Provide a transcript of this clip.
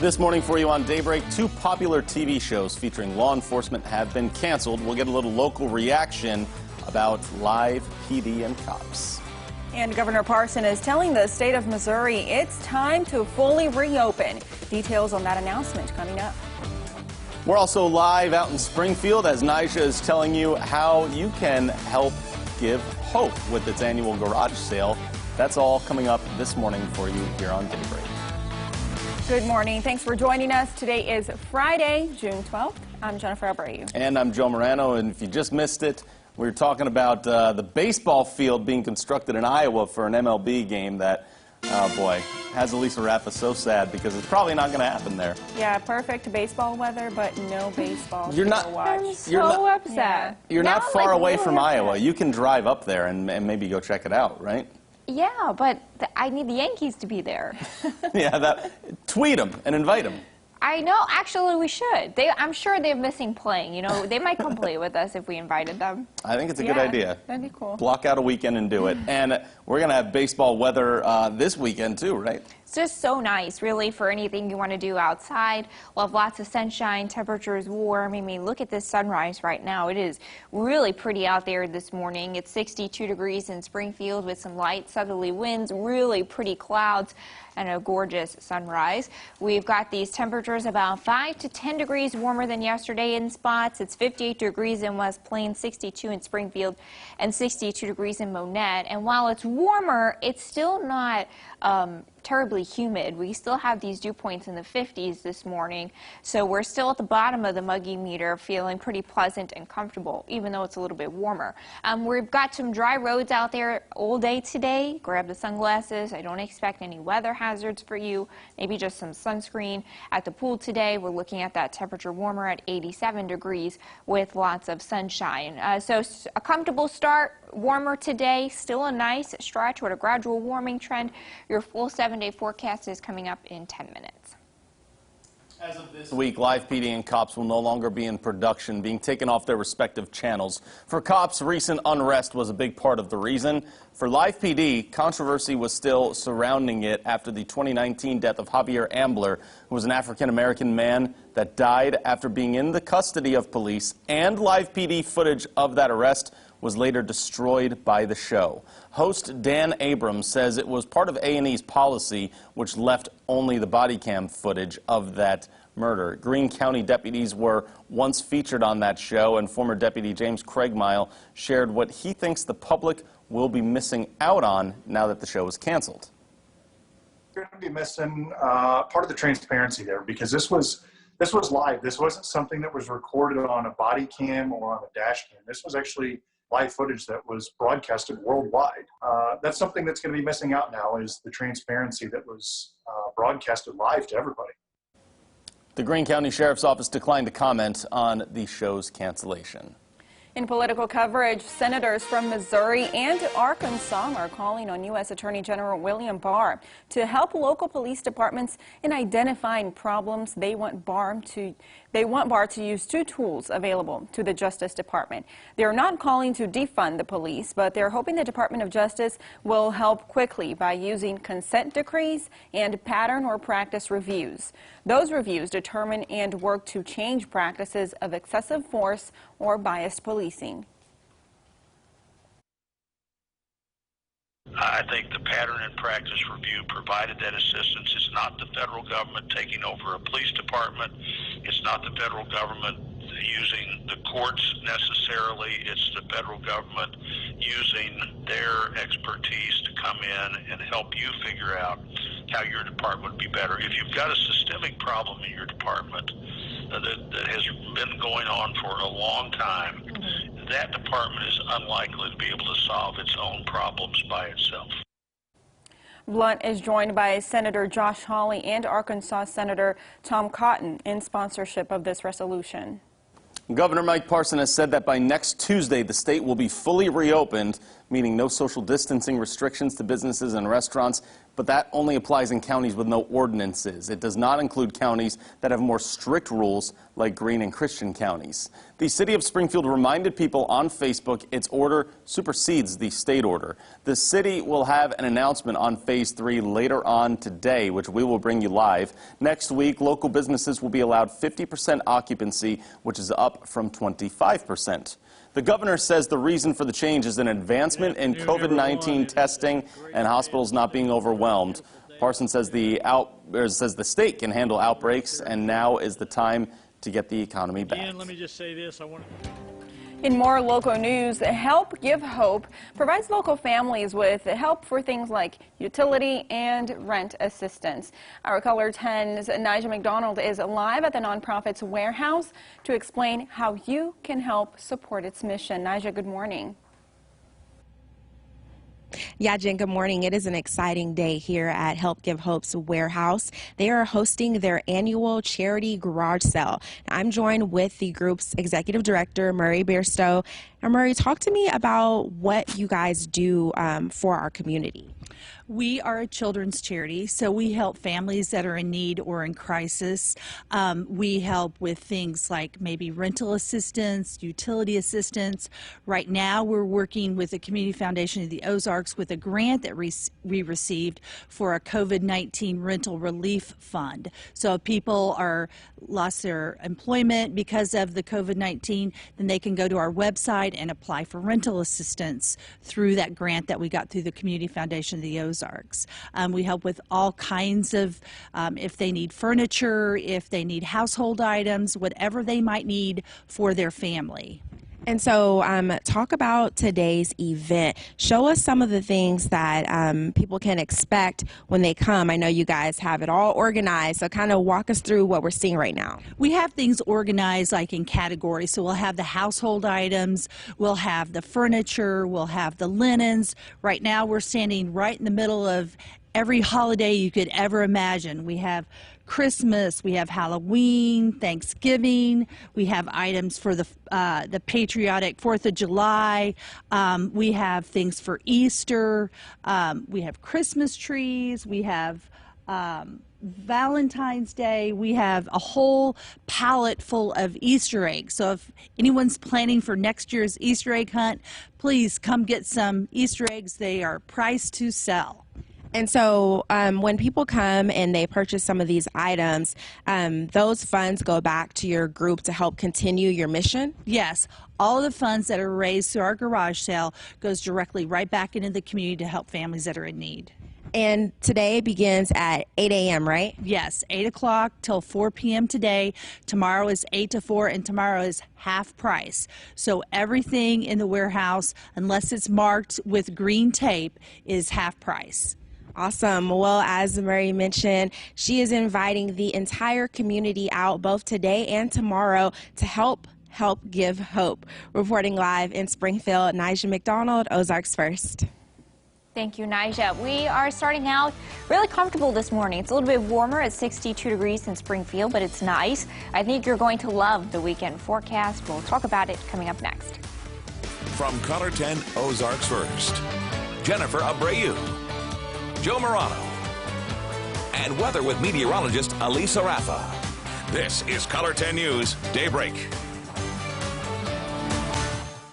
This morning for you on Daybreak, two popular TV shows featuring law enforcement have been canceled. We'll get a little local reaction about live PD and cops. And Governor Parson is telling the state of Missouri it's time to fully reopen. Details on that announcement coming up. We're also live out in Springfield as Nyjah is telling you how you can help give hope with its annual garage sale. That's all coming up this morning for you here on Daybreak. Good morning. Thanks for joining us. Today is Friday, June 12th. I'm Jennifer Abreu. And I'm Joe Morano. And if you just missed it, we were talking about the baseball field being constructed in Iowa for an MLB game that, oh boy, has Elisa Rafa so sad because it's probably not going to happen there. Yeah, perfect baseball weather, but no baseball You're not, to watch. I'm so upset. Yeah. You're Now not I'm, far like, away really from upset. Iowa. You can drive up there and maybe go check it out, right? Yeah, but I need the Yankees to be there. Yeah, tweet them and invite them. I know. Actually, we should. I'm sure they're missing playing. You know, they might come play with us if we invited them. I think it's a good idea. That'd be cool. Block out a weekend and do it. And we're going to have baseball weather this weekend, too, right? It's just so nice, really, for anything you want to do outside. We'll have lots of sunshine, temperatures warm. I mean, look at this sunrise right now. It is really pretty out there this morning. It's 62 degrees in Springfield with some light southerly winds, really pretty clouds, and a gorgeous sunrise. We've got these temperatures about 5 to 10 degrees warmer than yesterday in spots. It's 58 degrees in West Plains, 62 in Springfield, and 62 degrees in Monette. And while it's warmer, it's still not terribly humid. We still have these dew points in the 50s this morning, so we're still at the bottom of the muggy meter, feeling pretty pleasant and comfortable, even though it's a little bit warmer. We've got some dry roads out there all day today. Grab the sunglasses. I don't expect any weather hazards for you, maybe just some sunscreen. At the pool today, we're looking at that temperature warmer at 87 degrees with lots of sunshine. So a comfortable start, warmer today, still a nice stretch with a gradual warming trend. Your full 7-day forecast is coming up in 10 minutes. As of this week, live PD and cops will no longer be in production, being taken off their respective channels. For cops, recent unrest was a big part of the reason. For live PD, controversy was still surrounding it after the 2019 death of Javier Ambler, who was an African-American man that died after being in the custody of police, and live PD footage of that arrest was later destroyed by the show. Host Dan Abrams says it was part of A&E's policy, which left only the body cam footage of that murder. Greene County deputies were once featured on that show, and former Deputy James Craigmile shared what he thinks the public will be missing out on now that the show is canceled. You're going to be missing part of the transparency there, because this was live. This wasn't something that was recorded on a body cam or on a dash cam. This was actually live footage that was broadcasted worldwide. That's something that's going to be missing out now, is the transparency that was broadcasted live to everybody. The Greene County Sheriff's Office declined to comment on the show's cancellation. In political coverage, senators from Missouri and Arkansas are calling on U.S. Attorney General William Barr to help local police departments in identifying problems. They want Barr to use two tools available to the Justice Department. They're not calling to defund the police, but they're hoping the Department of Justice will help quickly by using consent decrees and pattern or practice reviews. Those reviews determine and work to change practices of excessive force or biased policing. I think the pattern and practice review provided that assistance. It's not the federal government taking over a police department. It's not the federal government using the courts necessarily. It's the federal government using their expertise to come in and help you figure out how your department would be better. If you've got a systemic problem in your department that has been going on for a long time, that department is unlikely to be able to solve its own problems by itself. Blunt is joined by Senator Josh Hawley and Arkansas Senator Tom Cotton in sponsorship of this resolution. Governor Mike Parson has said that by next Tuesday, the state will be fully reopened, meaning no social distancing restrictions to businesses and restaurants, but that only applies in counties with no ordinances. It does not include counties that have more strict rules like Greene and Christian counties. The city of Springfield reminded people on Facebook its order supersedes the state order. The city will have an announcement on Phase 3 later on today, which we will bring you live. Next week, local businesses will be allowed 50% occupancy, which is up from 25%. The governor says the reason for the change is an advancement in COVID-19 testing and hospitals not being overwhelmed. Parsons says the state can handle outbreaks, and now is the time to get the economy back. Again, let me just say this. In more local news, Help Give Hope provides local families with help for things like utility and rent assistance. Our Color 10's Nigel McDonald is live at the nonprofit's warehouse to explain how you can help support its mission. Nigel, good morning. Yeah, Jen, good morning. It is an exciting day here at Help Give Hope's warehouse. They are hosting their annual charity garage sale. I'm joined with the group's executive director, Murray Bairstow. Now, Murray, talk to me about what you guys do for our community. We are a children's charity, so we help families that are in need or in crisis. We help with things like maybe rental assistance, utility assistance. Right now, we're working with the Community Foundation of the Ozarks with a grant that we received for a COVID-19 rental relief fund. So if people lost their employment because of the COVID-19, then they can go to our website and apply for rental assistance through that grant that we got through the Community Foundation of the Ozarks. We help with all kinds of, if they need furniture, if they need household items, whatever they might need for their family. And so talk about today's event. Show us some of the things that people can expect when they come. I know you guys have it all organized, so kind of walk us through what we're seeing right now. We have things organized like in categories. So we'll have the household items, we'll have the furniture, we'll have the linens. Right now we're standing right in the middle of every holiday you could ever imagine. We have Christmas, we have Halloween, Thanksgiving, we have items for the patriotic 4th of July, we have things for Easter, we have Christmas trees, we have Valentine's Day, we have a whole pallet full of Easter eggs. So if anyone's planning for next year's Easter egg hunt, please come get some Easter eggs. They are priced to sell. And so when people come and they purchase some of these items, those funds go back to your group to help continue your mission? Yes. All of the funds that are raised through our garage sale goes directly right back into the community to help families that are in need. And today begins at 8 a.m., right? Yes, 8 o'clock till 4 p.m. today. Tomorrow is 8 to 4, and tomorrow is half price. So everything in the warehouse, unless it's marked with green tape, is half price. Awesome. Well, as Murray mentioned, she is inviting the entire community out both today and tomorrow to help give hope. Reporting live in Springfield, Nigel McDonald, Ozarks First. Thank you, Nigel. We are starting out really comfortable this morning. It's a little bit warmer at 62 degrees in Springfield, but it's nice. I think you're going to love the weekend forecast. We'll talk about it coming up next. From Color 10 Ozarks First, Jennifer Abreu, Joe Morano, and weather with meteorologist Elisa Rafa. This is Color 10 News Daybreak.